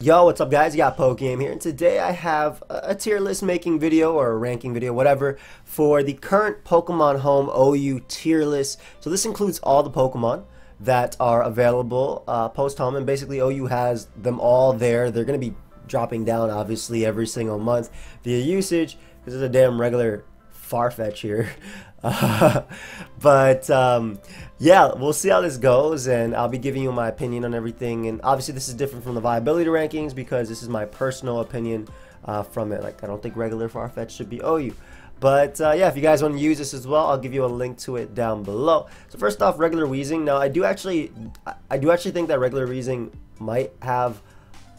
Yo, what's up guys? You got pokeaim here, and today I have a tier list making video or a ranking video, whatever, for the current Pokemon Home OU tier list. So this includes all the Pokemon that are available post-home, and basically OU has them all there. They're going to be dropping down, obviously, every single month via usage. This is a damn regular Farfetch here. Yeah, we'll see how this goes, and I'll be giving you my opinion on everything. And obviously this is different from the viability rankings because this is my personal opinion from it. Like, I don't think regular Farfetch should be OU. But yeah, if you guys want to use this as well, I'll give you a link to it down below. So first off, regular Wheezing. Now I do actually think that regular Wheezing might have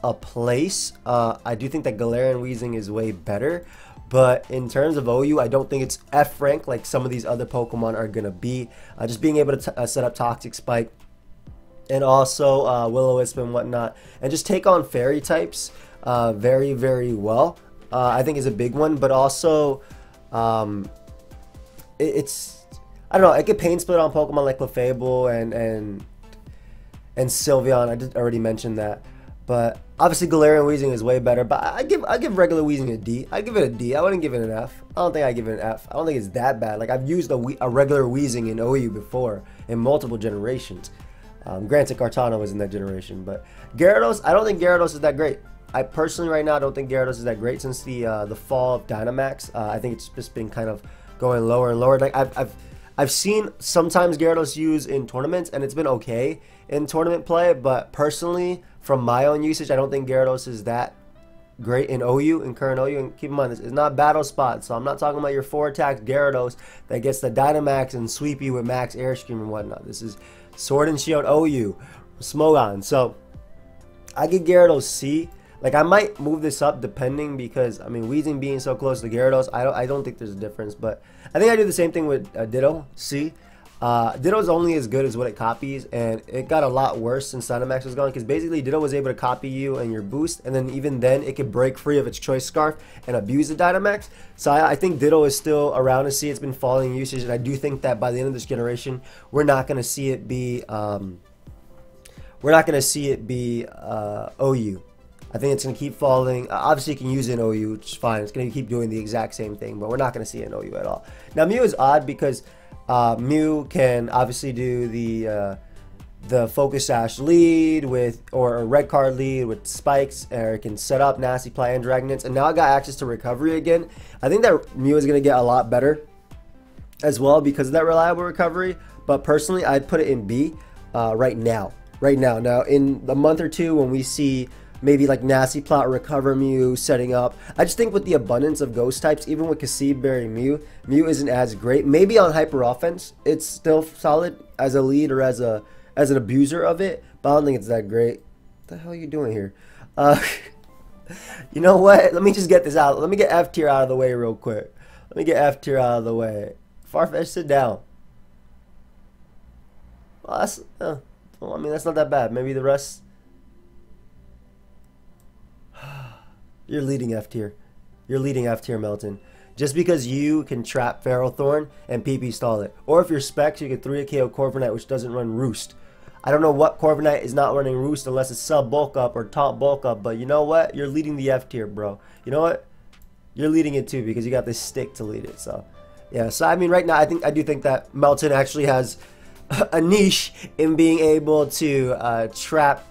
a place. I do think that Galarian Wheezing is way better. But in terms of OU, I don't think it's F rank like some of these other Pokemon are going to be. Just being able to set up Toxic Spike and also Will-O-Wisp and whatnot, and just take on Fairy types very, very well, I think is a big one. But also, it's, I don't know, it could pain split on Pokemon like Clefable and Sylveon. I did already mention that. But obviously Galarian Wheezing is way better, but I give regular Wheezing a D. I give it a D. I wouldn't give it an F. I don't think I give it an F. I don't think it's that bad. Like, I've used a regular Wheezing in OU before in multiple generations. Granted, Kartana was in that generation, but Gyarados, I don't think Gyarados is that great. I personally right now don't think Gyarados is that great since the fall of Dynamax. I think it's just been kind of going lower and lower. Like, I've seen sometimes Gyarados used in tournaments, and it's been okay in tournament play, but personally, from my own usage, I don't think Gyarados is that great in OU, in current OU. And keep in mind, this is not Battle Spot, so I'm not talking about your 4-attack Gyarados that gets the Dynamax and sweep you with Max Airstream and whatnot. This is Sword and Shield OU, Smogon. So I give Gyarados C. Like, I might move this up depending, because I mean, Wheezing being so close to Gyarados, I don't think there's a difference. But I think I do the same thing with Ditto, C. Ditto's only as good as what it copies, and it got a lot worse since Dynamax was gone, because basically Ditto was able to copy you and your boost, and then even then it could break free of its Choice Scarf and abuse the Dynamax. So I think Ditto is still around to see. It's been falling in usage, and I do think that by the end of this generation, we're not going to see it be OU. I think it's going to keep falling. Obviously, you can use it in OU, which is fine. It's going to keep doing the exact same thing, but we're not going to see it in OU at all. Now, Mew is odd because Mew can obviously do the Focus Sash lead with, or a Red Card lead with spikes, or it can set up Nasty Play and Dragonets, and now I got access to recovery again. I think that Mew is going to get a lot better as well because of that reliable recovery, but personally, I'd put it in B right now. Now, in a month or two, when we see maybe like Nasty Plot, Recover Mew setting up, I just think with the abundance of ghost types, even with Kasib Berry Mew isn't as great. Maybe on Hyper Offense, it's still solid as a lead or as an abuser of it, but I don't think it's that great. What the hell are you doing here? You know what? Let me just get this out. Let me get F tier out of the way real quick. Let me get F tier out of the way. Farfetch, sit down. Well, that's, well, I mean, that's not that bad. Maybe the rest. You're leading F tier. You're leading F tier, Melton. Just because you can trap Ferrothorn and PP stall it. Or if you're Specs, you can 3-KO Corviknight, which doesn't run Roost. I don't know what Corviknight is not running Roost unless it's sub bulk up or top bulk up. But you know what? You're leading the F tier, bro. You know what? You're leading it too because you got this stick to lead it. So yeah. So I mean, right now, I do think that Melton actually has a niche in being able to trap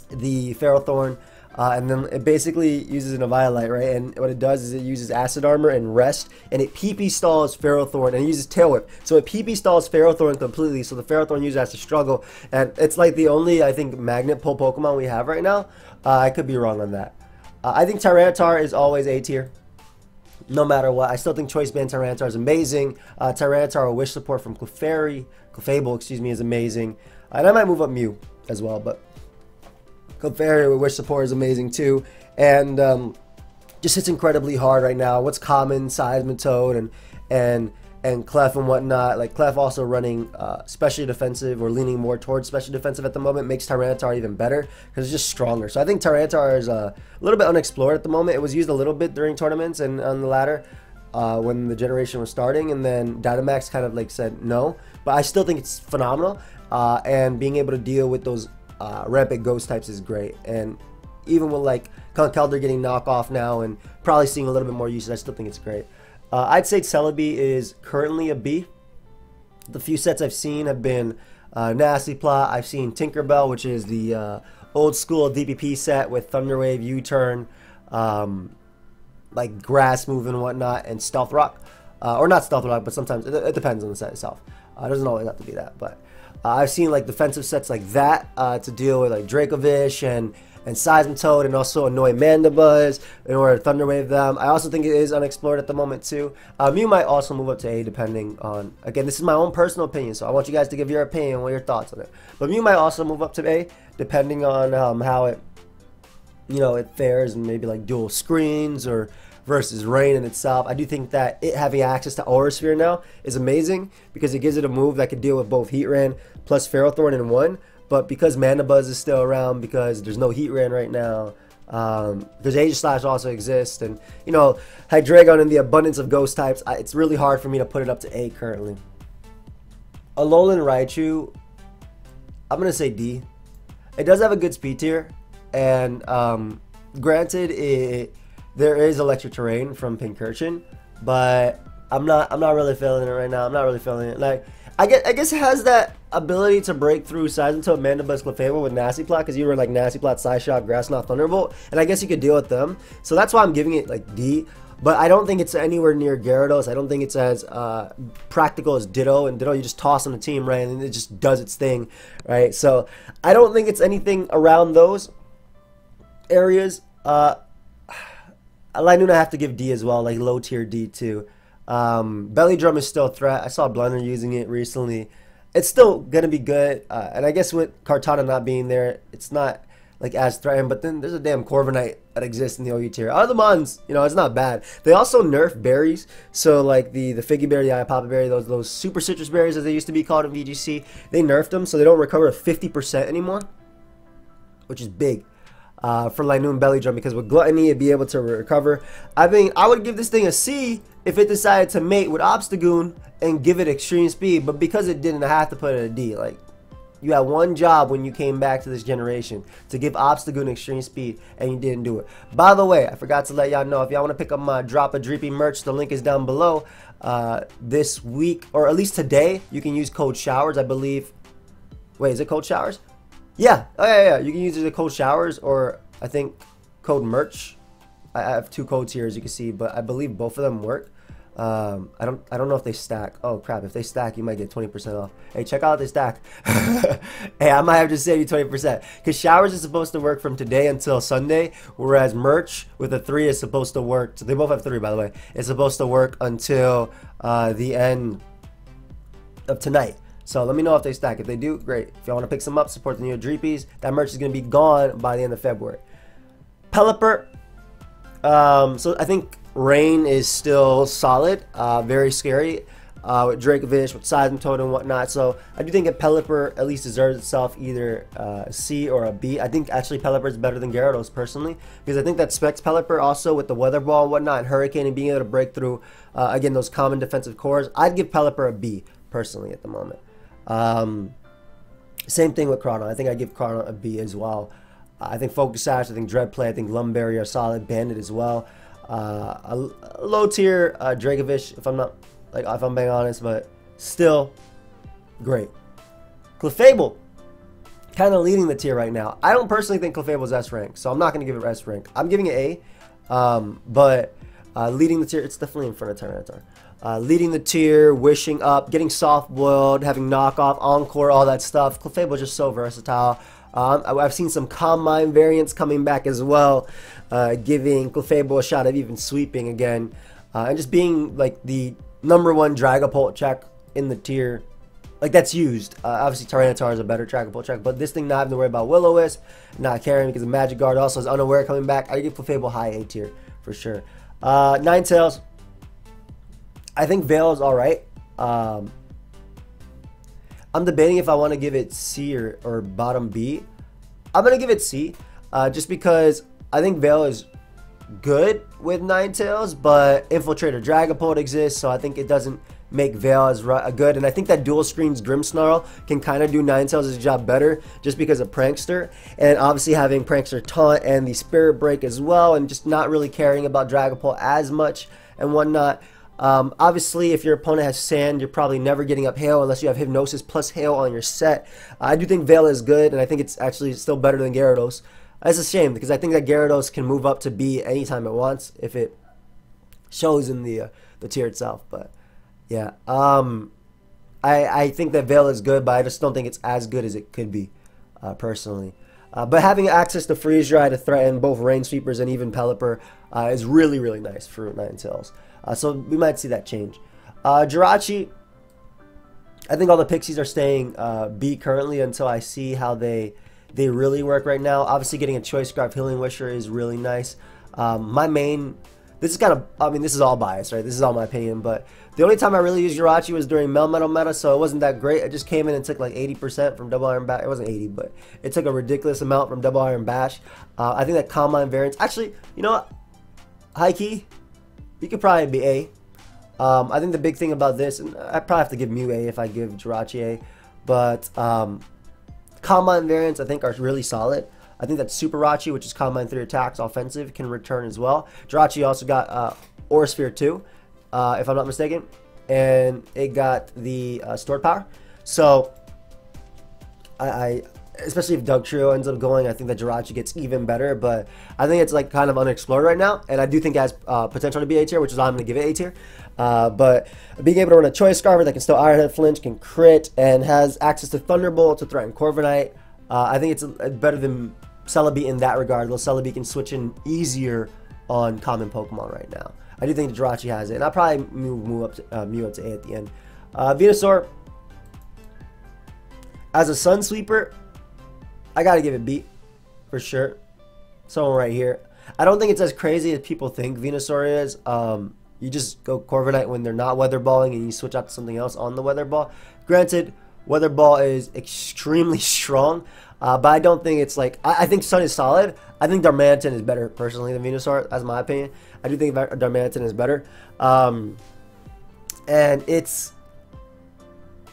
the Ferrothorn. And then it basically uses an Eviolite, right? And what it does is it uses Acid Armor and Rest, and it PP stalls Ferrothorn, and it uses Tail Whip. So it PP stalls Ferrothorn completely, so the Ferrothorn user has to struggle. And it's like the only, I think, Magnet pull Pokemon we have right now. I could be wrong on that. I think Tyranitar is always A tier, no matter what. I still think Choice Band Tyranitar is amazing. Tyranitar with Wish support from Clefable, excuse me, is amazing. And I might move up Mew as well, but Clefairy with Wish support is amazing too, and just hits incredibly hard right now. What's common, Seismitoad and Clef and whatnot. Like, Clef also running specially defensive, or leaning more towards specially defensive at the moment, makes Tyranitar even better because it's just stronger. So I think Tyranitar is a little bit unexplored at the moment. It was used a little bit during tournaments and on the ladder when the generation was starting, and then Dynamax kind of like said no, but I still think it's phenomenal, and being able to deal with those rampant ghost types is great. And even with like Conkeldurr getting knockoff now and probably seeing a little bit more usage, I still think it's great. I'd say Celebi is currently a B. The few sets I've seen have been Nasty Plot. I've seen Tinkerbell, which is the old school DPP set with Thunder Wave, U-Turn, like Grass Move and whatnot, and Stealth Rock. Or not Stealth Rock, but sometimes it depends on the set itself. It doesn't always have to be that, but I've seen like defensive sets like that to deal with like Dracovish and Seismitoad, and also annoy Mandibuzz in order to Thunder Wave them. I also think it is unexplored at the moment too. Mew might also move up to A depending on, again, this is my own personal opinion, so I want you guys to give your opinion, what your thoughts on it. But Mew might also move up to A depending on how it, you know, it fares and maybe like dual screens or versus Rain in itself. I do think that it having access to Aura Sphere now is amazing because it gives it a move that can deal with both Heatran plus Ferrothorn in one. But because Mandibuzz is still around, because there's no Heatran right now, because Aegislash also exists, and you know, Hydreigon and the abundance of ghost types, it's really hard for me to put it up to A currently. A Lowland Raichu, I'm gonna say D. It does have a good speed tier, and granted, there is electric terrain from Pincurchin, but I'm not really feeling it right now. I'm not really feeling it. Like I guess it has that ability to break through Seismitoad, Mandibuzz, Clefable with Nasty Plot, because you were like Nasty Plot, Psyshock, Grass Knot, Thunderbolt, and I guess you could deal with them. So that's why I'm giving it like D. But I don't think it's anywhere near Gyarados. I don't think it's as practical as Ditto. And Ditto, you just toss on the team, right, and it just does its thing, right? So I don't think it's anything around those areas. Linoon I have to give D as well, like low tier D too. Belly Drum is still a threat. I saw Blender using it recently. It's still gonna be good, and I guess with Kartana not being there, it's not like as threatened. But then there's a damn Corviknight that exists in the OU tier. Other mons, you know, it's not bad. They also nerf berries, so like the Figgy Berry, the Iapapa Berry, those super citrus berries as they used to be called in VGC, they nerfed them, so they don't recover 50% anymore, which is big. For Linoon Belly Drum, because with Gluttony it'd be able to recover. I mean, I would give this thing a C if it decided to mate with Obstagoon and give it extreme speed, but because it didn't, I have to put it a D. Like, you had one job when you came back to this generation, to give Obstagoon extreme speed, and you didn't do it. By the way, I forgot to let y'all know, if y'all want to pick up my Drop a Dreepy merch, the link is down below. This week, or at least today, you can use code SHOWERS, I believe. Wait, is it code SHOWERS? Yeah, oh yeah, you can use the code SHOWERS, or I think code merch. I have two codes here, as you can see, but I believe both of them work. I don't know if they stack. Oh crap, if they stack, you might get 20% off. Hey, check out if they stack. Hey, I might have to save you 20%, because Showers is supposed to work from today until Sunday, whereas merch with a 3 is supposed to work. So they both have 3, by the way. It's supposed to work until the end of tonight. So let me know if they stack. If they do, great. If y'all want to pick some up, support the new Dreepies. That merch is going to be gone by the end of February. Pelipper. So I think Rain is still solid. Very scary. With Dracovish, with Seismitoad and whatnot. So I do think that Pelipper at least deserves itself either a C or a B. I think actually Pelipper is better than Gyarados personally, because I think that Specs Pelipper also with the Weather Ball and whatnot, and Hurricane, and being able to break through, again, those common defensive cores. I'd give Pelipper a B personally at the moment. Same thing with Chrono. I think I give Chrono a B as well. I think Focus Sash, I think Dread Play, I think Lumberry are solid. Bandit as well. A low tier Dracovish, if I'm being honest, but still great. Clefable, kind of leading the tier right now. I don't personally think Clefable's S rank, so I'm not going to give it S rank. I'm giving it A, but leading the tier, it's definitely in front of Tyranitar. Leading the tier, wishing up, getting soft boiled, having knockoff, encore, all that stuff. Clefable is just so versatile. I've seen some Calm Mind variants coming back as well, giving Clefable a shot of even sweeping again, and just being like the #1 Dragapult check in the tier. Like, that's used. Obviously, Tyranitar is a better Dragapult check, but this thing not having to worry about Will-O-Wisp, not caring because the Magic Guard also is unaware coming back. I give Clefable high A tier for sure. Ninetales. I think Veil is alright. I'm debating if I want to give it C or bottom B. I'm going to give it C, just because I think Veil is good with Ninetales, but Infiltrator Dragapult exists, so I think it doesn't make Veil as good. And I think that dual screens Grimmsnarl can kind of do Ninetales' job better just because of Prankster. And obviously having Prankster Taunt and the Spirit Break as well, and just not really caring about Dragapult as much and whatnot. Obviously, if your opponent has Sand, you're probably never getting up Hail unless you have Hypnosis plus Hail on your set. I do think Veil is good, and I think it's actually still better than Gyarados. It's a shame because I think that Gyarados can move up to B anytime it wants if it shows in the tier itself. But yeah, I think that Veil is good, but I just don't think it's as good as it could be, personally. But having access to Freeze Dry to threaten both Rain Sweepers and even Pelipper is really, really nice for Ninetales. So we might see that change. Jirachi, I think all the Pixies are staying B currently until I see how they really work right now. Obviously, getting a Choice Scarf Healing Wisher is really nice. My main, this is kind of, I mean, this is all biased, right? This is all my opinion, but the only time I really used Jirachi was during Melmetal meta, so it wasn't that great. It just came in and took like 80% from Double Iron Bash. It wasn't 80, but it took a ridiculous amount from Double Iron Bash. I think that Calm Mind variants, actually, you know what? High key, you could probably be A. I think the big thing about this, and I probably have to give Mew A if I give Jirachi A, but Calm Mind variants I think are really solid. I think that Super Rachi, which is Calm Mind 3 attacks, offensive, can return as well. Jirachi also got Aura Sphere 2, if I'm not mistaken, and it got the Stored Power. So I especially if Doug Trio ends up going, I think that Jirachi gets even better, but I think it's like kind of unexplored right now, and I do think it has potential to be A tier, which is why I'm going to give it A tier. But being able to run a Choice Scarver that can still Iron Head Flinch, can crit, and has access to Thunderbolt to threaten Corviknight, I think it's better than Celebi in that regard, though Celebi can switch in easier on common Pokemon right now. I do think Jirachi has it, and I'll probably move up to Mew up to A at the end. Venusaur, as a Sun Sweeper, I gotta give it B, for sure. Someone right here. I don't think it's as crazy as people think Venusaur is. You just go Corviknight when they're not Weather Balling, and you switch out to something else on the Weather Ball. Granted, Weather Ball is extremely strong, but I don't think it's like... I think Sun is solid. I think Darmanitan is better, personally, than Venusaur. That's my opinion. I do think Darmanitan is better. And it's...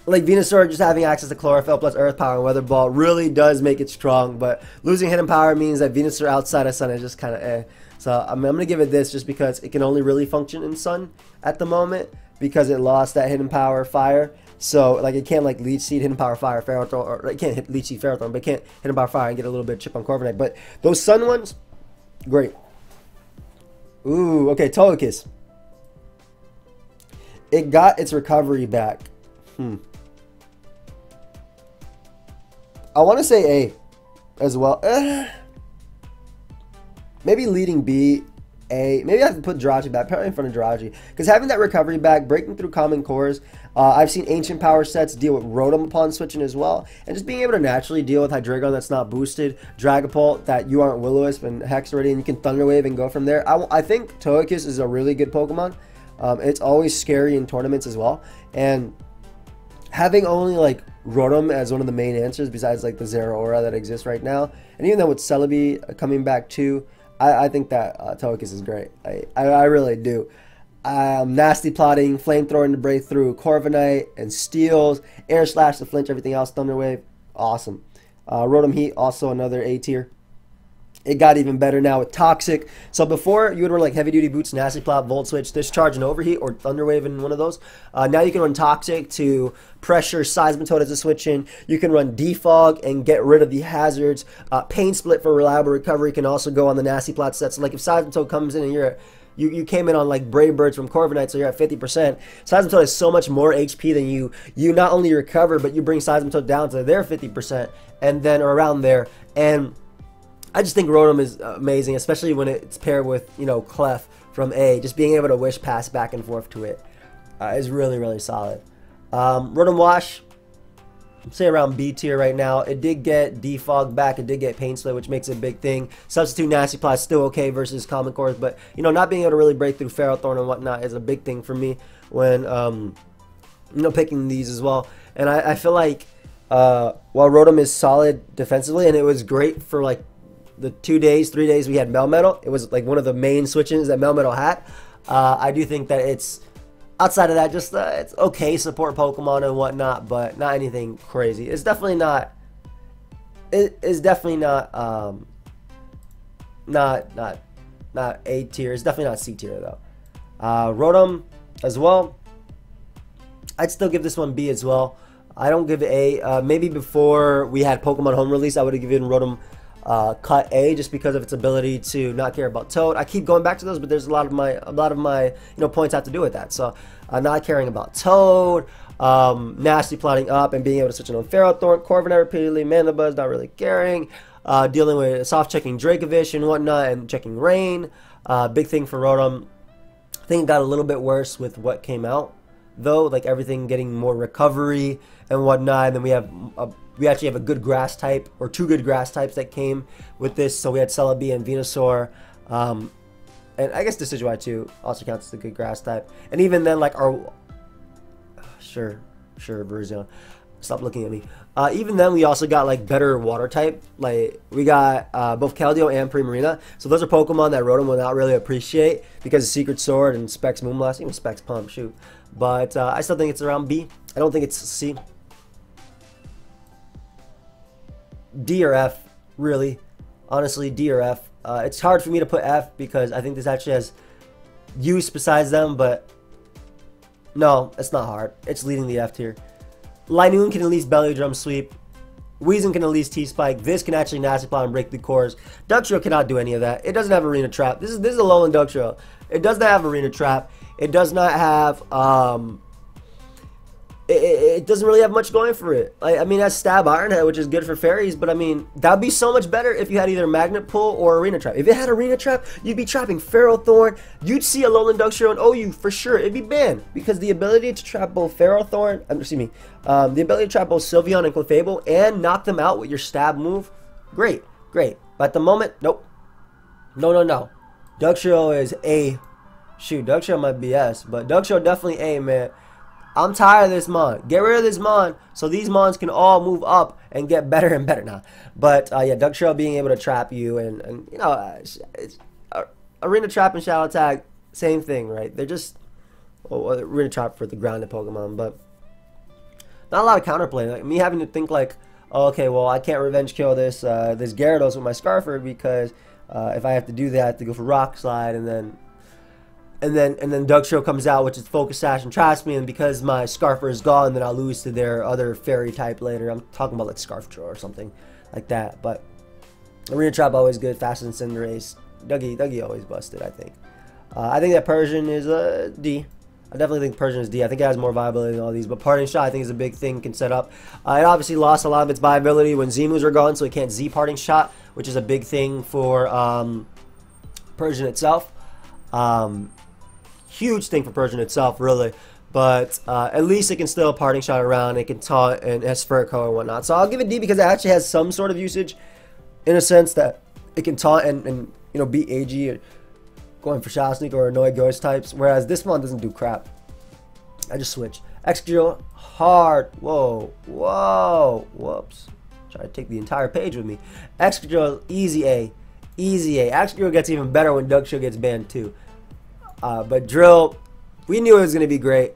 like Venusaur just having access to Chlorophyll plus Earth Power and Weather Ball really does make it strong, but losing Hidden Power means that Venusaur outside of Sun is just kind of eh. So I'm going to give it this just because it can only really function in Sun at the moment because it lost that Hidden Power Fire. So like it can't like Leech Seed, Hidden Power Fire, Ferrothorn, or it can't hit Leech Seed, Ferrothorn, but it can't Hidden Power Fire and get a little bit of chip on Corviknight. But those Sun ones, great. Ooh, okay, Togekiss. It got its recovery back. I want to say A as well. Maybe leading B, A. Maybe I have to put Jirachi back, probably in front of Jirachi. Because having that recovery back, breaking through common cores, I've seen Ancient Power sets deal with Rotom upon switching as well. And just being able to naturally deal with Hydreigon that's not boosted, Dragapult that you aren't Will-O-Wisp and Hex already, and you can Thunder Wave and go from there. I think Togekiss is a really good Pokemon. It's always scary in tournaments as well. And having only like Rotom as one of the main answers besides like the Zehra Aura that exists right now, and even though with Celebi coming back too, I think that Togekiss is great. I really do. Nasty Plotting, Flamethrowing to break through Corviknight and Steals, Air Slash to flinch everything else, Thunder Wave, awesome. Rotom Heat, also another A tier. It got even better now with Toxic. So before, you would run like Heavy Duty Boots, Nasty Plot, Volt Switch, Discharge, and Overheat, or Thunder Wave in one of those. Now you can run Toxic to pressure Seismitoad as a switch in. You can run Defog and get rid of the hazards. Pain Split for reliable recovery can also go on the Nasty Plot set. So like if Seismitoad comes in and you came in on like Brave Birds from Corviknight, so you're at 50%. Seismitoad has so much more HP than you. You not only recover, but you bring Seismitoad down to their 50%, and then around there. And I just think Rotom is amazing, especially when it's paired with, you know, Clef from A. Just being able to Wish Pass back and forth to it is really, really solid. Rotom Wash, I'd say around B tier right now. It did get Defog back. It did get Pain Split, which makes it a big thing. Substitute Nasty Plot is still okay versus Common Cores, but, you know, not being able to really break through Ferrothorn and whatnot is a big thing for me when, you know, picking these as well. And I feel like while Rotom is solid defensively, and it was great for, like, the 3 days we had Melmetal, it was like one of the main switch-ins that Melmetal had. I do think that it's outside of that, just it's okay support Pokemon and whatnot, but not anything crazy. It's definitely not. It is definitely not. Not A tier. It's definitely not C tier though. Rotom as well. I'd still give this one B as well. I don't give it A. Maybe before we had Pokemon Home release, I would have given Rotom cut A just because of its ability to not care about Toad. I keep going back to those, but there's a lot of my points have to do with that. So not caring about Toad, nasty plotting up and being able to switch in on Ferrothorn, Corviknight repeatedly, Mandibuzz not really caring, dealing with soft checking Dracovish and whatnot, and checking Rain. Big thing for Rotom. I think it got a little bit worse with what came out though, like everything getting more recovery and whatnot. And then we actually have a good grass type, or two good grass types that came with this. So we had Celebi and Venusaur, and I guess Decidueye too also counts as a good grass type. And even then, like our sure Venusaur, stop looking at me. Even then, we also got like better water type. Like we got both Keldeo and Primarina. So those are Pokemon that Rotom will not really appreciate because of Secret Sword and Specs Moonblast, even Specs Pump, shoot. But I still think it's around B. I don't think it's C. D or F, really. Honestly, D or F. It's hard for me to put F because I think this actually has use besides them, but no, it's not hard. It's leading the F tier. Linoon can at least Belly Drum Sweep. Wheezing can at least T-Spike. This can actually Nasty Plot and break the cores. Dugtrio cannot do any of that. It doesn't have Arena Trap. This is a Lowland Dugtrio. It does not have Arena Trap. It does not have it doesn't really have much going for it. I mean, it has Stab Iron Head, which is good for fairies, but I mean, that would be so much better if you had either Magnet Pull or Arena Trap. If it had Arena Trap, you'd be trapping Ferrothorn. You'd see a Lowland Dugtrio and OU for sure. It'd be banned because the ability to trap both Ferrothorn, the ability to trap both Sylveon and Clefable and knock them out with your Stab move, great. But at the moment, nope. No. Dugtrio is A. Shoot, Dugtrio might be S, but Dugtrio definitely A, man. I'm tired of this mon. Get rid of this mon so these mons can all move up and get better and better now. But yeah, Dugtrio being able to trap you and you know, it's Arena Trap and Shadow Tag, same thing, right? They're just Arena Trap for the grounded Pokemon, but not a lot of counterplay. Like me having to think like, oh, okay, well I can't revenge kill this Gyarados with my Scarfer because if I have to do that, I have to go for Rock Slide and then Dugtrio comes out, which is Focus Sash and traps me, and because my Scarfer is gone, then I'll lose to their other fairy type later. I'm talking about like Scarfdro or something like that. But Arena Trap always good, faster than Cinder Ice. Dougie always busted, I think. I think that Persian is a D. I definitely think Persian is D. I think it has more viability than all these. But Parting Shot, I think, is a big thing, can set up. It obviously lost a lot of its viability when Z-moves were gone, so it can't Z Parting Shot, which is a big thing for Persian itself. Huge thing for Persian itself, really. But at least it can still Parting Shot around. It can taunt and has Furco and whatnot. So I'll give it D because it actually has some sort of usage in a sense that it can taunt and you know, beat AG or going for Shadow Sneak or annoy ghost types. Whereas this one doesn't do crap. I just switch. Excadrill, hard. Whoa. Whoops. Try to take the entire page with me. Excadrill, easy A. Excadrill gets even better when Dugtrio gets banned too. But Drill, we knew it was going to be great.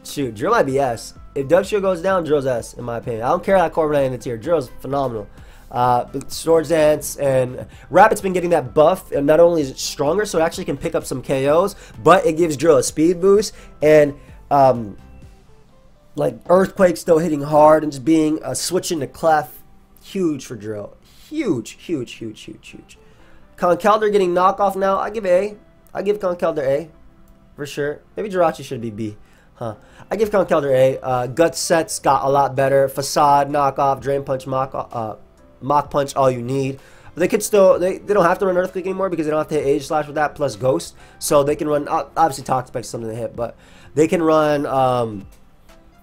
Shoot, Drill might be S. If Dugtrio goes down, Drill's S, in my opinion. I don't care that Corviknight in the tier. Drill's phenomenal. But Swords Dance and Rapid's been getting that buff, and not only is it stronger, so it actually can pick up some KOs, but it gives Drill a speed boost, and like Earthquake still hitting hard, and just being switching to Clef, huge for Drill. Huge. Conkeldurr getting knockoff now, I give A. I give Conkeldurr A, for sure. Maybe Jirachi should be B. I give Conkeldurr A. Gut sets got a lot better. Facade, knockoff, Drain Punch, Mock Punch, all you need. But they could still, they don't have to run Earthquake anymore because they don't have to hit Age Slash with that, plus Ghost. So they can run, obviously Toxic Spike is something to hit, but they can run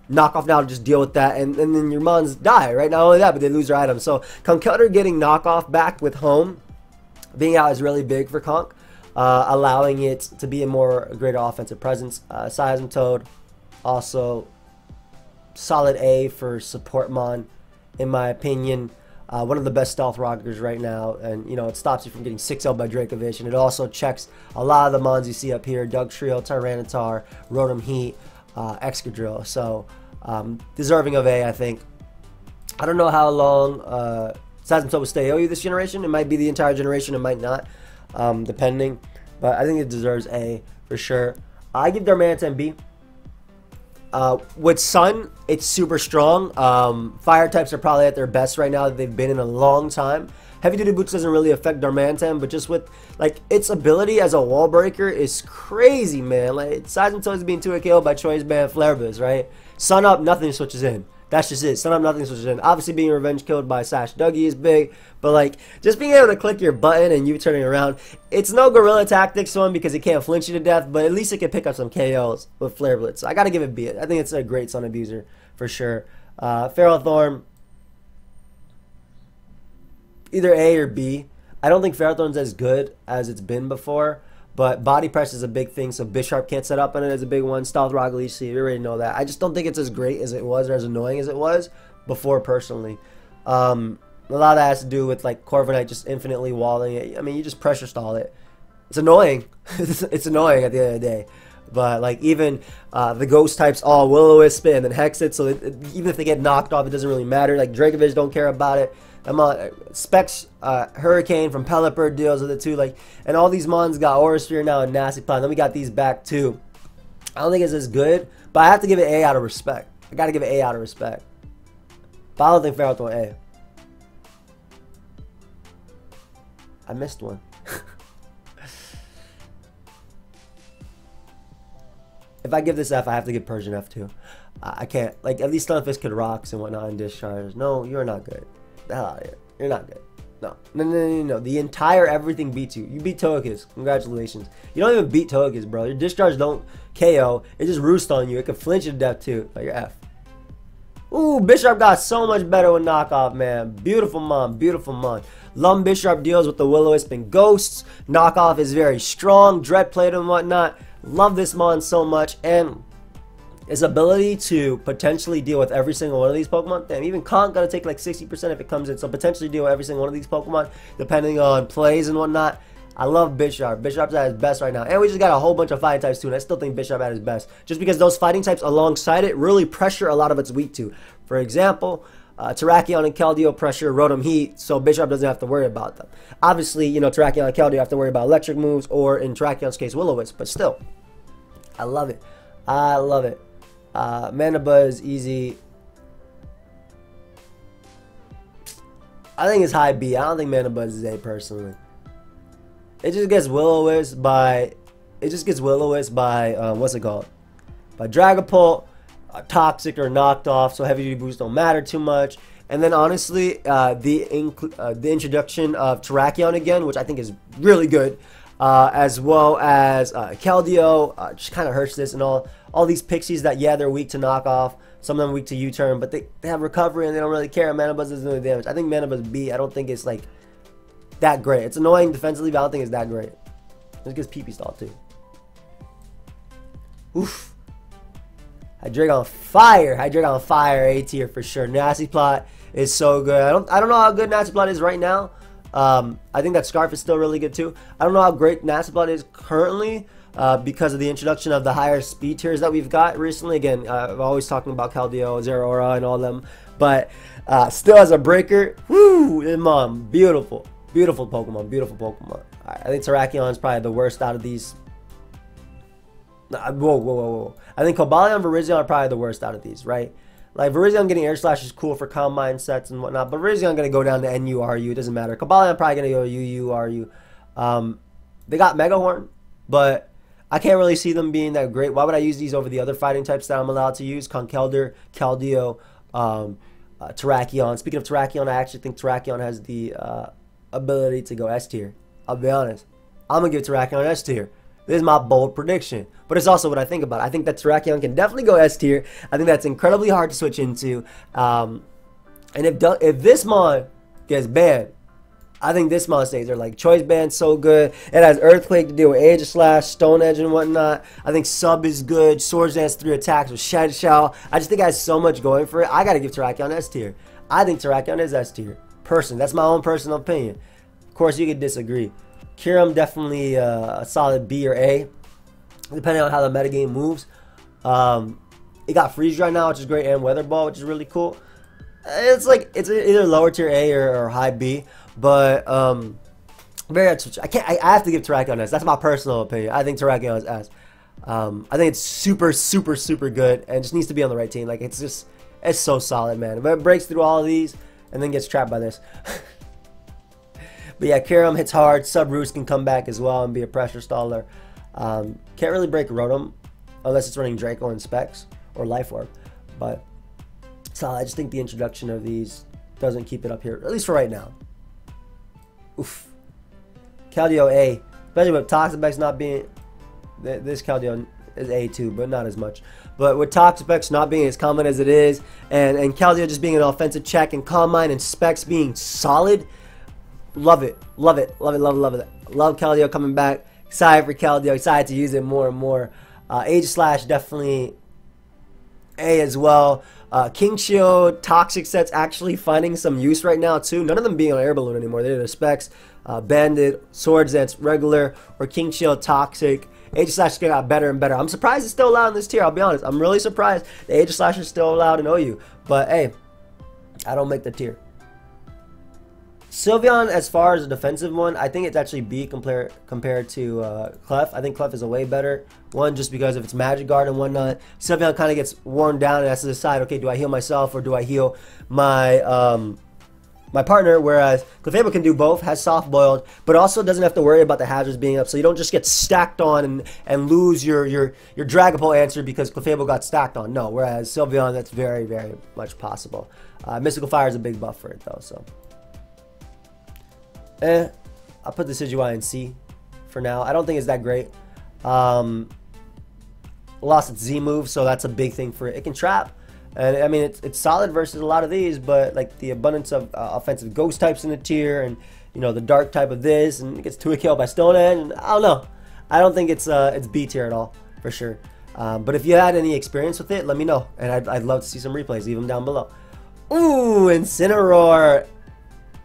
knockoff now to just deal with that. And then your mons die, right? Not only that, but they lose their items. So Conkeldurr getting knockoff back with Home being out is really big for Conk. Allowing it to be a greater offensive presence. Seismitoad, also solid A for support mon, in my opinion. One of the best stealth rockers right now, and you know it stops you from getting 6-0 by Dracovish, and it also checks a lot of the mons you see up here: Dugtrio, Tyranitar, Rotom Heat, Excadrill. So deserving of A, I think. I don't know how long Seismitoad will stay OU this generation. It might be the entire generation, it might not, depending. But I think it deserves A for sure. I give Darmanitan B. With Sun, it's super strong. Fire types are probably at their best right now that they've been in a long time. Heavy Duty Boots doesn't really affect Darmanitan, but just with like its ability as a wall breaker is crazy, man. Like Seismitoad is being 2 KO by Choice Band Flare Blitz, right? Sun Up, nothing switches in. That's just it. Sun Up, nothing switches in. Obviously, being revenge killed by Sash Dougie is big, but like just being able to click your button and you turning around, it's no Gorilla Tactics one because it can't flinch you to death, but at least it can pick up some KOs with Flare Blitz. So I gotta give it B. I think it's a great Sun Abuser for sure. Ferrothorn, either A or B. I don't think Ferrothorn's as good as it's been before, but body press is a big thing, so Bisharp can't set up on it as a big one. Stealth Rock Leech Seed, we already know that. I just don't think it's as great as it was or as annoying as it was before, personally. A lot of that has to do with like Corviknight just infinitely walling it. I mean, you just pressure stall it. It's annoying. It's annoying at the end of the day. But like even the ghost types all Will-O-Wisp it and then Hex it, so even if they get knocked off, it doesn't really matter. Like Dracovish don't care about it. Specs Hurricane from Pelipper deals with it too. Like, and all these mons got Aura Sphere now and Nasty Plant. Then we got these back too. I don't think it's as good, but I have to give it A out of respect. I gotta give it A out of respect. But I don't think Ferrothorn A. I missed one. If I give this F, I have to give Persian F too. I can't. Like, at least Stunfisk could rocks and whatnot and discharge. No, you're not good. The hell out of here. You're not good. No. The entire everything beats you. You beat Togekiss. Congratulations. You don't even beat Togekiss, bro. Your discharge don't KO. It just roosts on you. It can flinch you to death too. Like your F. Ooh, Bisharp got so much better with knockoff, man. Beautiful mon. Beautiful mon. Lum Bisharp deals with the Will-O-Wisp and ghosts. Knockoff is very strong. Dread plate and whatnot. Love this mon so much. And his ability to potentially deal with every single one of these Pokemon. Damn, even Conk gotta take like 60% if it comes in. So potentially deal with every single one of these Pokemon, depending on plays and whatnot. I love Bisharp. Bisharp's at his best right now. And we just got a whole bunch of fighting types too. And I still think Bisharp at his best. Just because those fighting types alongside it really pressure a lot of its weak to. For example, Terrakion and Keldeo pressure Rotom Heat, so Bisharp doesn't have to worry about them. Obviously, you know, Terrakion and Keldeo have to worry about electric moves, or in Terrakion's case, Will-O-Wisp. But still, I love it. I love it. Manabuzz easy. I think it's high B. I don't think Manabuzz is A personally. It just gets Will-O-Wisp by. What's it called? By Dragapult, Toxic or knocked off, so heavy duty boosts don't matter too much. And then honestly, the introduction of Terrakion again, which I think is really good, as well as Keldeo, just kind of hurts this, and all these pixies that, yeah, they're weak to knock off. Some of them weak to U-turn, but they have recovery and they don't really care. Manabuzz doesn't do any damage. I think Manabuzz B. I don't think it's like that great. It's annoying defensively, but I don't think it's that great. It gets PP stall too. Oof. Hydreigon fire. Hydreigon fire. A tier for sure. Nasty Plot is so good. I don't know how good Nasty Plot is right now. I think that Scarf is still really good too. I don't know how great Nasty Plot is currently because of the introduction of the higher speed tiers that we've got recently. Again, I'm always talking about Keldeo, Zehra Aura, and all them. But still as a breaker, whoo, mom, beautiful. Beautiful Pokemon. Beautiful Pokemon. I think Terrakion is probably the worst out of these. Whoa. I think Cobalion and Virizion are probably the worst out of these, right? Like, Virizion getting Air Slash is cool for Combine sets and whatnot, but Virizion going to go down to NU-RU. It doesn't matter. Cobalion probably going to go UU-RU. They got Mega Horn, but I can't really see them being that great. Why would I use these over the other fighting types that I'm allowed to use? Conkeldurr, Keldeo, Terrakion. Speaking of Terrakion, I actually think Terrakion has the ability to go S tier. I'll be honest. I'm going to give Terrakion S tier. This is my bold prediction. But it's also what I think about it. I think that Terrakion can definitely go S tier. I think that's incredibly hard to switch into. And if this mon gets banned, I think this mon stays there. Like, Choice Band's so good. It has Earthquake to deal with Aegis Slash, Stone Edge, and whatnot. I think Sub is good. Swords Dance 3 attacks with Shed Shell. I just think it has so much going for it. I got to give Terrakion S tier. I think Terrakion is S tier. Personally, that's my own personal opinion. Of course, you could disagree. Kyurem definitely a solid B or A, depending on how the metagame moves. It got Freeze Dry now, which is great, and Weather Ball, which is really cool. It's like it's either lower tier A or high B, but very I have to give Terrakion S. That's my personal opinion. I think Terrakion is S. I think it's super good, and just needs to be on the right team. Like it's so solid, man. But it breaks through all of these and then gets trapped by this. But yeah, Kyurem hits hard. Sub Roost can come back as well and be a pressure staller. Can't really break Rotom unless it's running Draco and Specs or Life Orb. But so I just think the introduction of these doesn't keep it up here, at least for right now. Oof. Keldeo A, especially with Toxapex not being, this Keldeo is A too, but not as much. But with Toxapex not being as common as it is, and Keldeo just being an offensive check, and Calm Mind and Specs being solid, love it. Love it. Love Keldeo coming back. Excited for Keldeo. Excited to use it more and more. Age Slash definitely A as well. King Shield, Toxic sets actually finding some use right now too. None of them being on Air Balloon anymore. They're the Specs, Bandit, Swords Dance, Regular, or King Shield, Toxic. Age Slash got better and better. I'm surprised it's still allowed in this tier, I'll be honest. I'm really surprised the Age Slash is still allowed in OU. But hey, I don't make the tier. Sylveon, as far as a defensive one, I think it's actually B compared to Clef. I think Clef is a way better one just because of its Magic Guard and whatnot. Sylveon kind of gets worn down and has to decide, okay, do I heal myself or do I heal my my partner? Whereas Clefable can do both, has Soft Boiled, but also doesn't have to worry about the hazards being up, so you don't just get stacked on and lose your Dragapult answer because Clefable got stacked on. No, whereas Sylveon, that's very much possible. Mystical Fire is a big buff for it though, so. I'll put the Decidueye in C for now. I don't think it's that great. Lost its Z move, so that's a big thing for it. It can trap, and I mean it's solid versus a lot of these, but like the abundance of offensive ghost types in the tier, and you know the dark type of this, and it gets 2 KO by Stone Edge, and I don't know. I don't think it's B tier at all for sure. But if you had any experience with it, let me know, and I'd love to see some replays. Leave them down below. Ooh, Incineroar.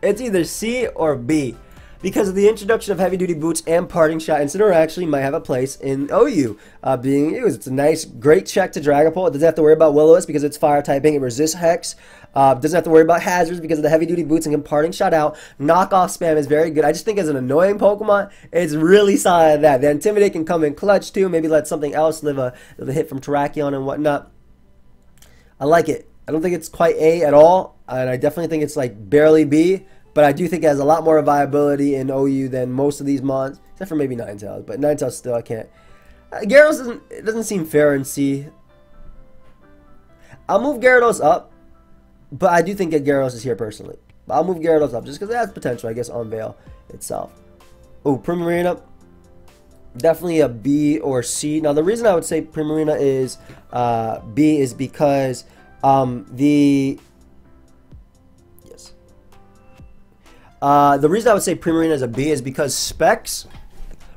It's either C or B. Because of the introduction of Heavy Duty Boots and Parting Shot, Incineroar actually might have a place in OU being used. It's a nice, great check to Dragapult. It doesn't have to worry about Will-O-Wisp because it's fire typing. It resists Hex. Doesn't have to worry about hazards because of the Heavy Duty Boots and can Parting Shot out. Knockoff spam is very good. I just think as an annoying Pokemon, it's really solid at that. The Intimidate can come in clutch too. Maybe let something else live a hit from Terrakion and whatnot. I like it. I don't think it's quite A at all, and I definitely think it's like barely B. But I do think it has a lot more viability in OU than most of these mons, except for maybe Ninetales. But Ninetales still, I can't. Gyarados doesn't seem fair in C. I'll move Gyarados up, but I do think that Gyarados is here personally. But I'll move Gyarados up just because it has potential, I guess, on Veil itself. Oh, Primarina, definitely a B or C. Now, the reason I would say Primarina is B is because the reason I would say Primarina is a B is because Specs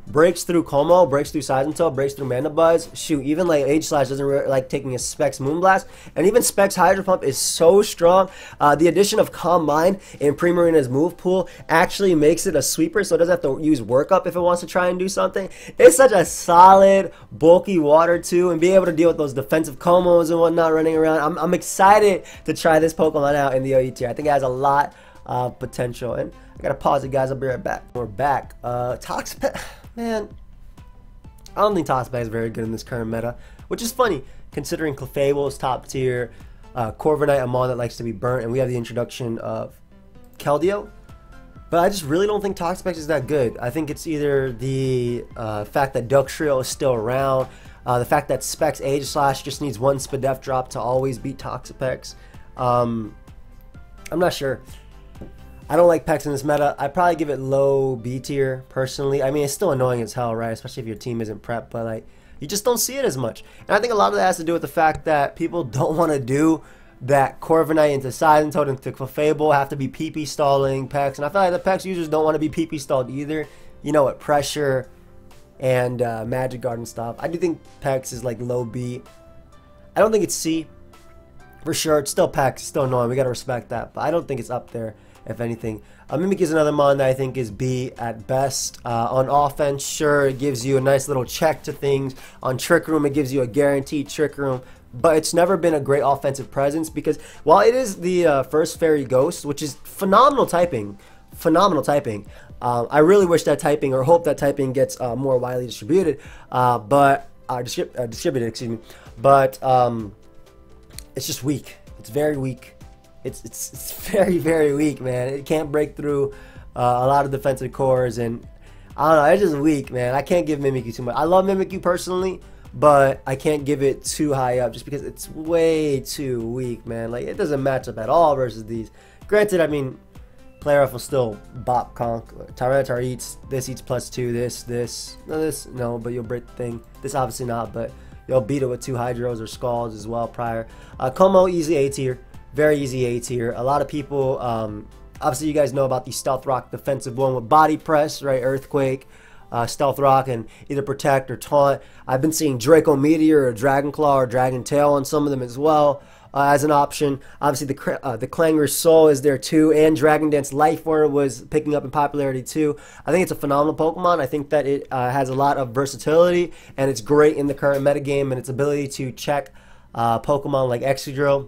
breaks through Como, breaks through Seismitoad, breaks through Mandibuzz. Shoot, even like Age Slash doesn't really like taking a Specs Moonblast. And even Specs Hydro Pump is so strong. The addition of Calm Mind in Primarina's move pool actually makes it a sweeper, so it doesn't have to use Work Up if it wants to try and do something. It's such a solid, bulky water too, and being able to deal with those defensive Comos and whatnot running around. I'm excited to try this Pokemon out in the OU tier. I think it has a lot potential, and I gotta pause it, guys. I'll be right back. We're back. Toxapex, man, I don't think Toxapex is very good in this current meta, which is funny considering Clefable is top tier, Corviknight, a mon that likes to be burnt, and we have the introduction of Keldeo. But I just really don't think Toxapex is that good. I think it's either the fact that Duxtrio is still around, the fact that Specs Age Slash just needs one Spadef drop to always beat Toxapex. I'm not sure. I don't like Pex in this meta. I'd probably give it low B tier, personally. I mean, it's still annoying as hell, right? Especially if your team isn't prepped, but like, you just don't see it as much. And I think a lot of that has to do with the fact that people don't want to do that Corviknight into Seismitoad into Clefable, have to be PP stalling Pex. And I feel like the Pex users don't want to be PP stalled either. You know, with pressure and Magic Guard and stuff. I do think Pex is like low B. I don't think it's C. For sure, it's still Pex, it's still annoying. We gotta respect that. But I don't think it's up there. if anything. Mimikyu is another mon that I think is B at best. On offense, sure, it gives you a nice little check to things. On Trick Room, it gives you a guaranteed Trick Room. But it's never been a great offensive presence because while it is the first Fairy Ghost, which is phenomenal typing, I really wish that typing, or hope that typing gets more widely distributed, distributed, excuse me. But it's just weak. It's very weak. It's very, very weak, man. It can't break through a lot of defensive cores, and I don't know. It's just weak, man. I can't give Mimikyu too much. I love Mimikyu personally, but I can't give it too high up just because it's way too weak, man. Like, it doesn't match up at all versus these. Granted, I mean, Player F will still bop conk. Tyranitar eats +2, no, but you'll break the thing. This obviously not, but you'll beat it with 2 Hydros or Scalds as well prior. Como, easy A tier. Very easy A tier. A lot of people, obviously you guys know about the Stealth Rock defensive one with Body Press, right? Earthquake, Stealth Rock, and either Protect or Taunt. I've been seeing Draco Meteor or Dragon Claw or Dragon Tail on some of them as well as an option. Obviously the Clanger's Soul is there too, and Dragon Dance Life Order was picking up in popularity too. I think it's a phenomenal Pokemon. I think that it has a lot of versatility, and it's great in the current metagame, and its ability to check Pokemon like Excadrill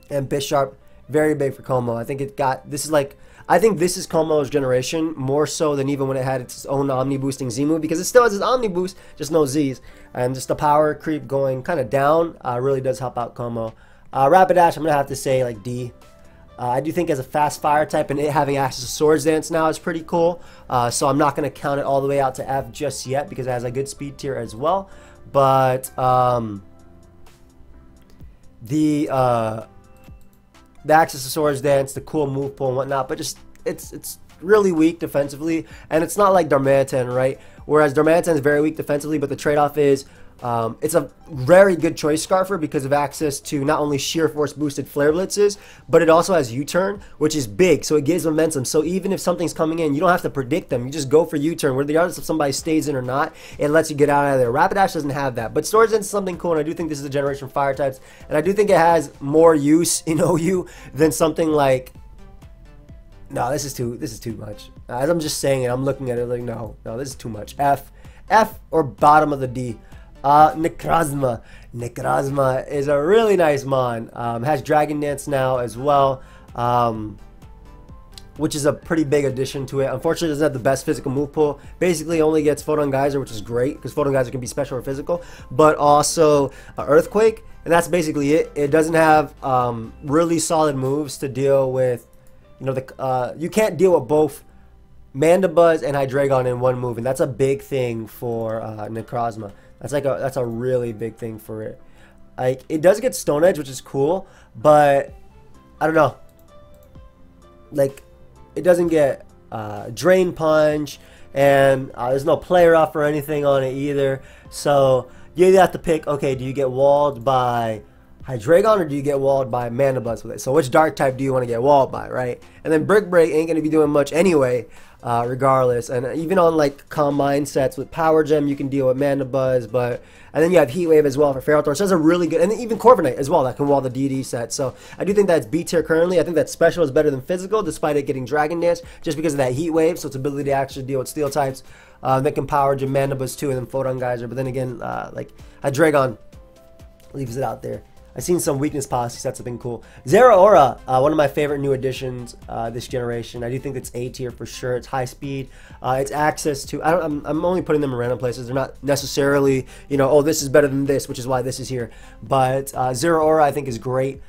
and Bisharp. Very big for Como. I think this is Como's generation, more so than even when it had its own Omni boosting Z move, because it still has its Omni boost, just no Z's. And just the power creep going kind of down really does help out Como. Rapidash, I'm going to have to say like D. I do think as a fast fire type, and it having access to Swords Dance now is pretty cool. So I'm not going to count it all the way out to F just yet because it has a good speed tier as well. But the access to Swords Dance, the cool move pool and whatnot, but just it's really weak defensively, and it's not like Darmanitan, right? Whereas Darmanitan is very weak defensively, but the trade-off is it's a very good choice Scarfer because of access to not only sheer force boosted flare blitzes, but it also has U-turn, which is big, so it gives momentum. So even if something's coming in, you don't have to predict them. You just go for U-turn, regardless if somebody stays in or not. It lets you get out of there. Rapidash doesn't have that, but Swords Dance is something cool, and I do think this is a generation of fire types, and I do think it has more use in OU than something like. No, this is too much. As I'm just saying it, I'm looking at it like no, this is too much. F or bottom of the D. Necrozma. Necrozma is a really nice mon. Has Dragon Dance now as well, which is a pretty big addition to it. Unfortunately, it doesn't have the best physical move pool. Basically, only gets Photon Geyser, which is great because Photon Geyser can be special or physical, but also Earthquake, and that's basically it. It doesn't have really solid moves to deal with. You know, you can't deal with both Mandibuzz and Hydreigon in one move, and that's a big thing for Necrozma. That's a really big thing for it. Like, it does get Stone Edge, which is cool, but I don't know. Like, it doesn't get Drain Punch, and there's no Play Rough or anything on it either. So you either have to pick. Okay, do you get walled by Hydreigon or do you get walled by Mandibuzz with it? So which dark type do you want to get walled by, right? And then Brick Break ain't going to be doing much anyway, regardless. And even on like Calm Mind sets with Power Gem, you can deal with Mandibuzz, and then you have Heat Wave as well for Ferrothorn. So that's a really good, and even Corviknight as well that can wall the DD set. So I do think that's B tier currently. I think that special is better than physical, despite it getting Dragon Dance, just because of that Heat Wave. So its ability to actually deal with Steel types that can Power Gem Mandibuzz too, and then Photon Geyser. But then again, like Hydreigon leaves it out there. I've seen some weakness policy sets have been cool. Zehra Aura, one of my favorite new additions this generation. I do think it's A tier for sure. It's high speed. It's access to. I'm only putting them in random places. They're not necessarily, you know, oh, this is better than this, which is why this is here. But Zehra Aura I think is great.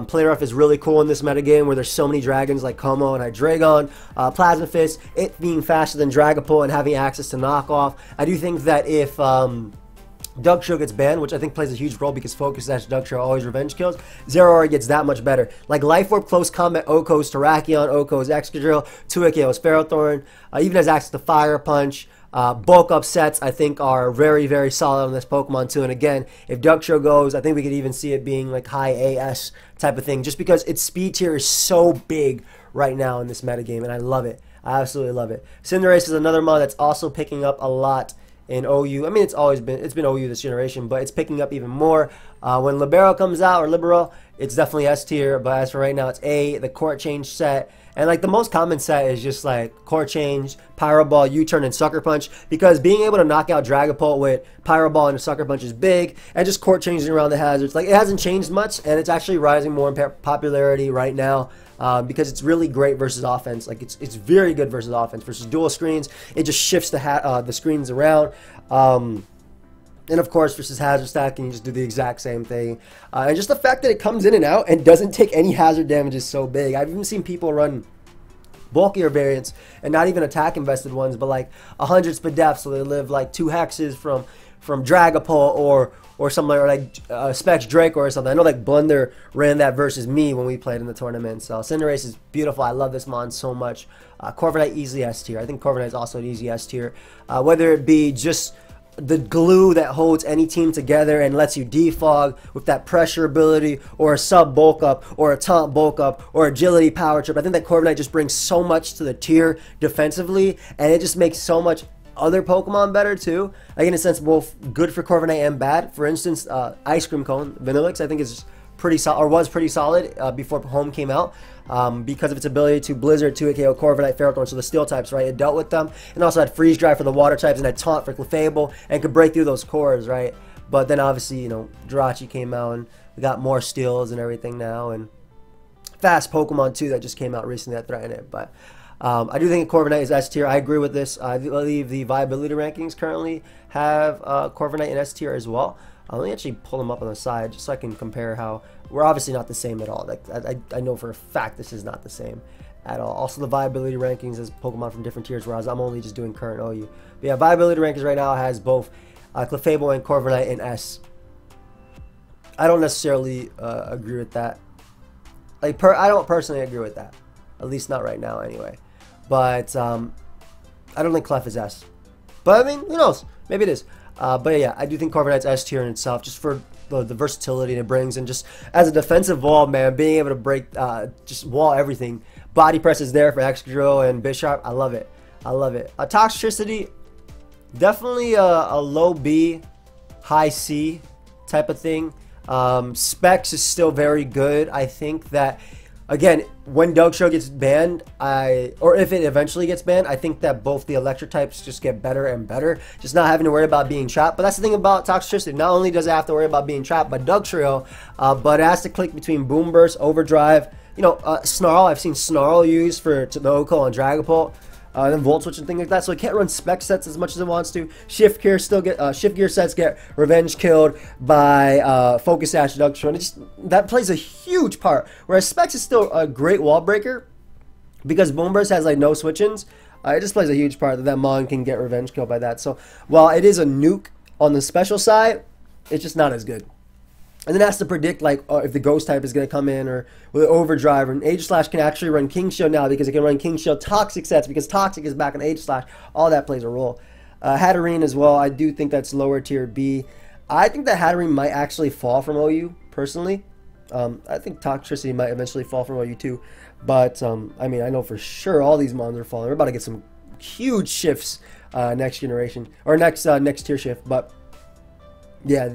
Play Rough is really cool in this metagame where there's so many dragons like Como and Hydreigon. Plasma Fist, it being faster than Dragapult and having access to knockoff. I do think that if Dugtrio gets banned, which I think plays a huge role because Focus Sash Dugtrio always revenge kills, Zera Aura gets that much better. Like Life Orb, Close Combat, Oko's Terrakion, Oko's Excadrill, 2-KO's Ferrothorn, even has access to Fire Punch. Bulk up sets I think are very, very solid on this Pokemon too. And again, if Dugtrio goes, I think we could even see it being like high AS type of thing, just because its speed tier is so big right now in this metagame, and I love it. I absolutely love it. Cinder Ice is another mod that's also picking up a lot in OU. I mean, it's been OU this generation, but it's picking up even more. When Libero comes out, or Libero, it's definitely S tier, but as for right now, it's A. The Court Change set, and like the most common set is just like Court Change, Pyro Ball, U-Turn, and Sucker Punch, because being able to knock out Dragapult with Pyro Ball and a Sucker Punch is big, and just Court Changing around the hazards, like it hasn't changed much, and it's actually rising more in popularity right now. Because it's really great versus offense. Like it's very good versus offense. Versus dual screens, it just shifts the screens around. And of course, versus hazard stacking, you just do the exact same thing. And just the fact that it comes in and out and doesn't take any hazard damage is so big. I've even seen people run bulkier variants and not even attack invested ones, but like 100 speed def, so they live like 2 hexes from Dragapult or something like Specs Drake or something. I know like Blunder ran that versus me when we played in the tournament. So Cinder Ice is beautiful. I love this mon so much. Corviknight easily S tier. I think Corviknight is also an easy S tier. Whether it be just the glue that holds any team together and lets you defog with that pressure ability, or a sub bulk up, or a taunt bulk up, or agility power trip. I think that Corviknight just brings so much to the tier defensively, and it just makes so much other Pokemon better too. Like in a sense, both good for Corviknight and bad. For instance, Ice Cream Cone, Vanillix, I think is pretty solid, or was pretty solid before Home came out, because of its ability to Blizzard, 2-KO Corviknight, Ferrothorn, so the Steel types, right? It dealt with them, and also had Freeze Dry for the Water types, and had Taunt for Clefable, and could break through those cores, right? But then obviously, you know, Jirachi came out, and we got more Steels and everything now, and fast Pokemon too that just came out recently that threaten it, but I do think Corviknight is S tier. I agree with this. I believe the viability rankings currently have Corviknight in S tier as well. Let me actually pull them up on the side just so I can compare how we're obviously not the same at all. Like I know for a fact this is not the same at all. Also the viability rankings as Pokemon from different tiers, whereas I'm only just doing current OU. But yeah, viability rankings right now has both Clefable and Corviknight in S. I don't necessarily agree with that. Like I don't personally agree with that. At least not right now anyway. But I don't think Clef is S. But I mean, who knows? Maybe it is. But yeah, I do think Corviknight's S tier in itself, just for the versatility it brings, and just as a defensive wall, man, being able to break, just wall everything. Body press is there for Excadrill and Bisharp. I love it. I love it. Toxicity, definitely a low B, high C type of thing. Specs is still very good. I think that, again, when Dugtrio gets banned, or if it eventually gets banned, I think that both the electric types just get better and better. Just not having to worry about being trapped. But that's the thing about Toxicity. Not only does it have to worry about being trapped by Dugtrio, but it has to click between Boom Burst, Overdrive, you know, Snarl. I've seen Snarl used for Togekiss and Dragapult. Then Volt Switch and things like that, so it can't run spec sets as much as it wants to. Shift Gear Shift Gear sets get revenge killed by Focus Sash, Dugtrio, and it just, that plays a huge part. Whereas Specs is still a great wall breaker because Boom Burst has like no switch-ins. It just plays a huge part that Mon can get revenge killed by that. So while it is a nuke on the special side, it's just not as good. And then it has to predict like if the Ghost type is going to come in, or with Overdrive. And Aegislash can actually run King Shield now because it can run King Shield Toxic sets because Toxic is back on Aegislash. All that plays a role. Hatterene as well. I do think that's lower tier B. I think that Hatterene might actually fall from OU personally. I think Toxicity might eventually fall from OU too. But I mean, I know for sure all these mons are falling. We're about to get some huge shifts next generation, or next tier shift. But yeah,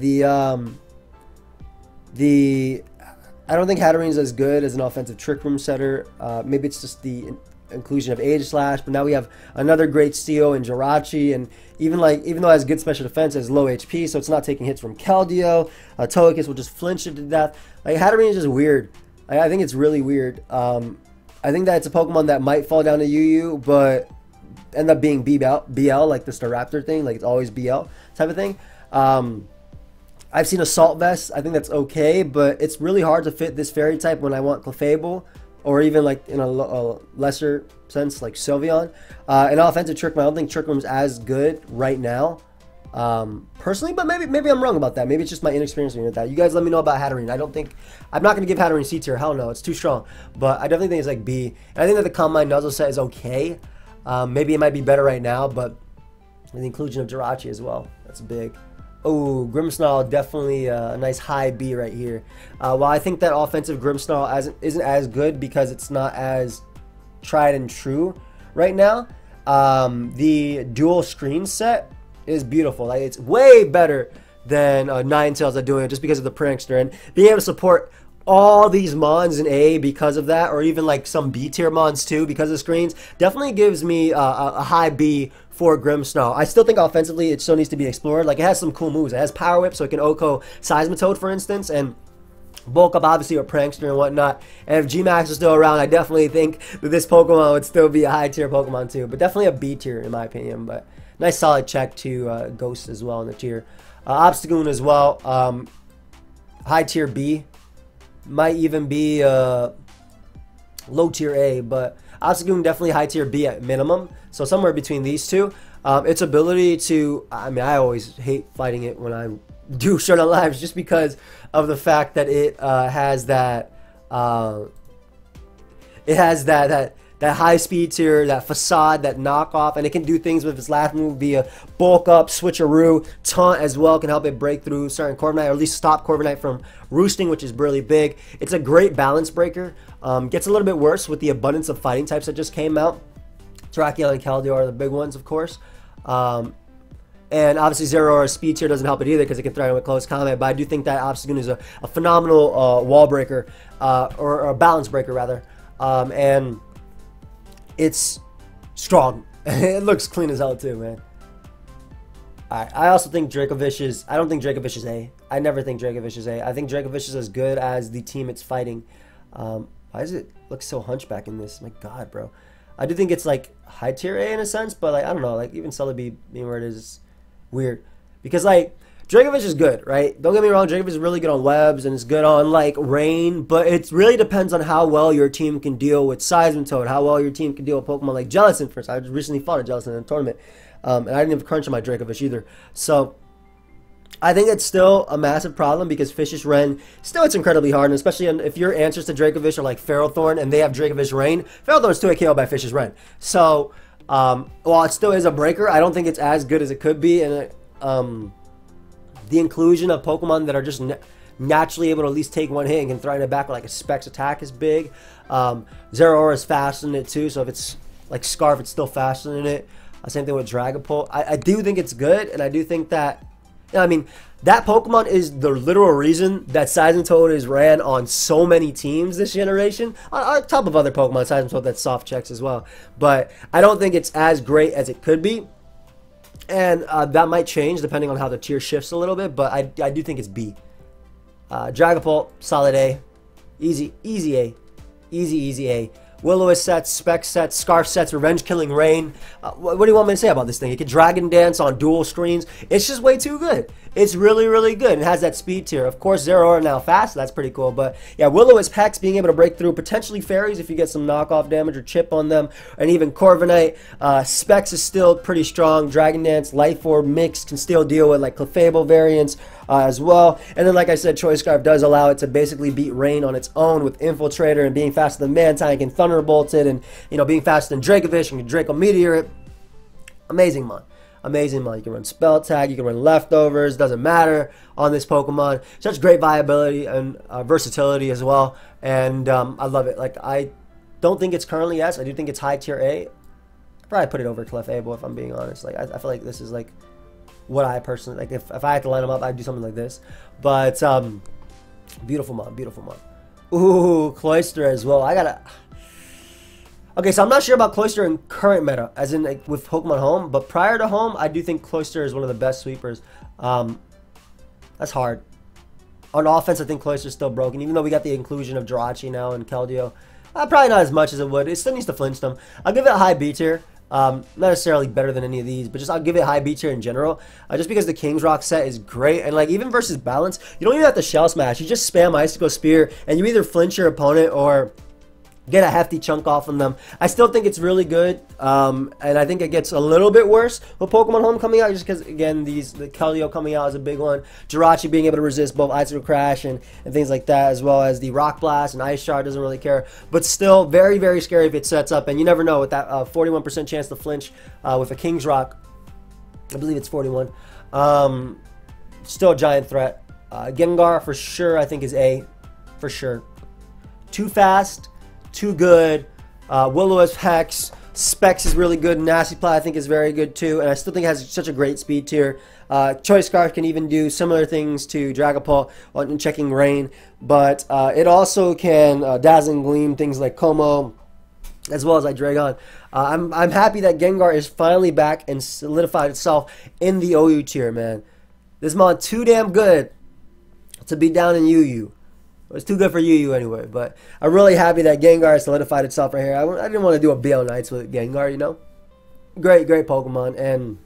I don't think Hatterene's as good as an offensive Trick Room setter. Maybe it's just the inclusion of Aegislash, but now we have another great Steel in Jirachi, and even though it has good special defense, it has low HP, so it's not taking hits from Keldeo. Togekiss will just flinch it to death. Like, Hatterene is just weird. I think it's really weird. I think that it's a Pokemon that might fall down to UU, but end up being BL, like the Staraptor thing, like it's always BL type of thing. I've seen Assault Vest. I think that's okay, but it's really hard to fit this fairy type when I want Clefable, or even like in a lesser sense like Sylveon. An offensive Trick Room, I don't think Trick Room's as good right now, personally, but maybe I'm wrong about that. Maybe it's just my inexperience with that. You guys let me know about Hatterene. I'm not going to give Hatterene C tier. Hell no, it's too strong. But I definitely think it's like B. And I think that the Combine Nuzzle set is okay. Maybe it might be better right now, but the inclusion of Jirachi as well, that's big. Oh, Grimmsnarl, definitely a nice high B right here. While I think that offensive Grimmsnarl isn't as good because it's not as tried and true right now, the dual screen set is beautiful. Like, it's way better than Ninetales are doing it, just because of the Prankster. And being able to support all these mons in A because of that, or even like some B tier mons too because of screens, definitely gives me a high B for Grimmsnarl. I still think offensively it still needs to be explored. Like, it has some cool moves. It has Power Whip, so it can OHKO Seismitoad, for instance, and bulk up obviously with Prankster and whatnot. And if G-Max is still around, I definitely think that this Pokemon would still be a high tier Pokemon too, but definitely a B tier in my opinion. But nice solid check to Ghost as well in the tier. Obstagoon as well, high tier B. Might even be low tier A, but Obstagoon definitely high tier B at minimum. So somewhere between these two. Its ability to, I mean, I always hate fighting it when I do Showdown lives, just because of the fact that it has that that high speed tier, that facade, that knockoff, and it can do things with its last move via bulk up, switcheroo, taunt as well, can help it break through certain Corviknight, or at least stop Corviknight from roosting, which is really big. It's a great balance breaker. Gets a little bit worse with the abundance of fighting types that just came out. Terrakion and Keldeo are the big ones, of course. And obviously Zeraora speed tier doesn't help it either because it can threaten with close combat, but I do think that Obstagoon is a phenomenal wall breaker, or a balance breaker rather. And it's strong. It looks clean as hell too, man. Alright, I also think Dracovish is, I don't think Dracovish is A. I never think Dracovish is A. I think Dracovish is as good as the team it's fighting. Why does it look so hunchback in this? My god, bro. I do think it's like high tier A in a sense, but like, I don't know, like even Celebi being where it is weird. Because like, Dracovish is good, right? Don't get me wrong, Dracovish is really good on webs and it's good on like rain, but it really depends on how well your team can deal with Seismitoad, how well your team can deal with Pokemon like Jellicent. For instance, I recently fought a Jellicent in a tournament, and I didn't have crunch on my Dracovish either. So I think it's still a massive problem because Fishious Ren, still it's incredibly hard, and especially if your answers to Dracovish are like Ferrothorn and they have Dracovish Rain, Ferrothorn is still a KO by Fishious Ren. So while it still is a breaker, I don't think it's as good as it could be, and the inclusion of Pokemon that are just naturally able to at least take one hit and can threaten it back with like a Specs attack is big. Zeraora is faster than it too, so if it's like Scarf, it's still faster than it. Same thing with Dragapult. I do think it's good, and I do think that, I mean, that Pokemon is the literal reason that Seismitoad is ran on so many teams this generation, on top of other Pokemon, Seismitoad that's soft checks as well. But I don't think it's as great as it could be. And that might change depending on how the tier shifts a little bit, but I do think it's B. Dragapult, solid A. Easy A. Easy A. Will-O-Wisp sets, Spec sets, Scarf sets, Revenge Killing Rain. What do you want me to say about this thing? It can Dragon Dance on dual screens. It's just way too good. It's really, really good. It has that speed tier. Of course, Zeraora now fast, so that's pretty cool. But yeah, Will-O-Wisp Hex being able to break through, potentially Fairies if you get some knockoff damage or chip on them, and even Corviknight. Specs is still pretty strong. Dragon Dance, Life Orb mix can still deal with like Clefable variants as well. And then like I said, Choice Scarf does allow it to basically beat Rain on its own with Infiltrator and being faster than Mantine and Thunderbolt it, and you know, being faster than Dracovish and Draco Meteor it. Amazing mon. Amazing mon. You can run Spell Tag, you can run Leftovers, doesn't matter on this Pokemon. Such great viability and versatility as well, and I love it. Like, I don't think it's currently S. I do think it's high tier A. I'd probably put it over Clefable if I'm being honest. Like, I feel like this is like what I personally like. If I had to line them up, I'd do something like this. But beautiful mon, beautiful mon. Ooh, Cloyster as well. I gotta. Okay, so I'm not sure about Cloyster in current meta, as in like with Pokemon Home, but prior to Home, I do think Cloyster is one of the best sweepers. That's hard. On offense, I think Cloyster's still broken, even though we got the inclusion of Jirachi now and Keldeo. Probably not as much as it would. It still needs to flinch them. I'll give it a high B tier. Not necessarily better than any of these, but just I'll give it high B tier in general. Just because the King's Rock set is great, and like even versus balance, you don't even have to Shell Smash. You just spam Icicle Spear, and you either flinch your opponent or get a hefty chunk off on them. I still think it's really good, and I think it gets a little bit worse with Pokemon Home coming out, just because, again, the Keldeo coming out is a big one. Jirachi being able to resist both Icicle Crash and things like that, as well as the Rock Blast, and Ice Shard doesn't really care. But still, very, very scary if it sets up, and you never know with that 41% chance to flinch with a King's Rock. I believe it's 41. Still a giant threat. Gengar, for sure, I think is A. For sure. Too fast. Too good. Will-O-Wisp Hex, Specs is really good. Nasty Plot I think is very good too, and I still think it has such a great speed tier. Choice Scarf can even do similar things to Dragapult on checking rain, but it also can Dazzling Gleam, things like Como, as well as Dragon. I'm happy that Gengar is finally back and solidified itself in the OU tier, man. This mod too damn good to be down in UU. It's too good for UU anyway, but I'm really happy that Gengar solidified itself right here. I didn't want to do a BL Nights with Gengar, you know? Great Pokemon, and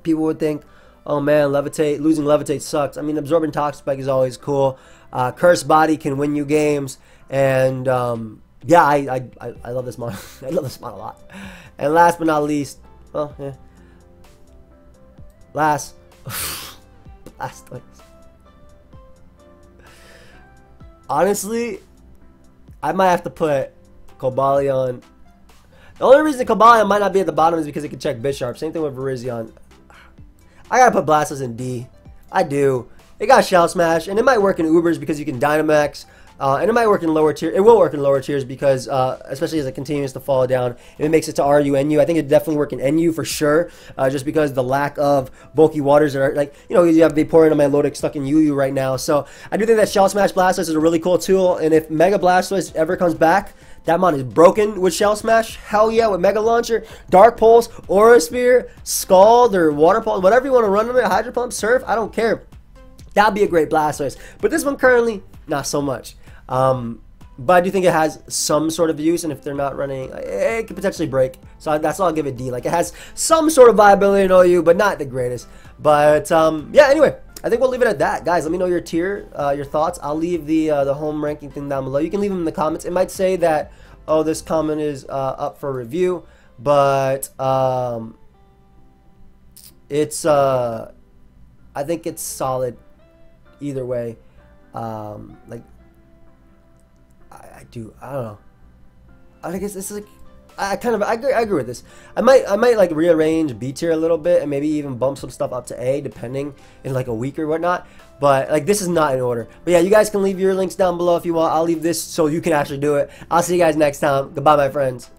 people would think, oh man, losing Levitate sucks. I mean, Absorbent Toxic Spike is always cool. Curse Body can win you games, and yeah, I love this mod. I love this mod a lot. And last but not least, well, yeah. Last place. Honestly, I might have to put Cobalion. The only reason Cobalion might not be at the bottom is because it can check Bisharp. Same thing with Virizion. I gotta put Blastoise in D. I do. It got Shell Smash, and it might work in Ubers because you can Dynamax. And it might work in lower tier. It will work in lower tiers because, especially as it continues to fall down, if it makes it to RU, NU, I think it definitely work in NU for sure. Just because the lack of bulky waters that are like, you know, you have Vaporeon and Milotic stuck in UU right now. So I do think that Shell Smash Blastoise is a really cool tool. And if Mega Blastoise ever comes back, that mod is broken with Shell Smash. Hell yeah, with Mega Launcher, Dark Pulse, Aura Sphere, Scald, or Water Pulse, whatever you want to run with it, Hydro Pump, Surf, I don't care. That'd be a great Blastoise. But this one currently, not so much. But I do think it has some sort of use, and if they're not running, it could potentially break. So that's all I'll give it D. Like, it has some sort of viability in OU, but not the greatest. But yeah, anyway, I think we'll leave it at that. Guys, let me know your tier, your thoughts. I'll leave the home ranking thing down below. You can leave them in the comments. It might say that, oh, this comment is up for review, but it's I think it's solid either way. Like, I don't know. I guess it's like I agree with this. I might like rearrange B tier a little bit and maybe even bump some stuff up to A depending in like a week or whatnot. But like, this is not in order. But yeah, you guys can leave your links down below if you want. I'll leave this so you can actually do it. I'll see you guys next time. Goodbye, my friends.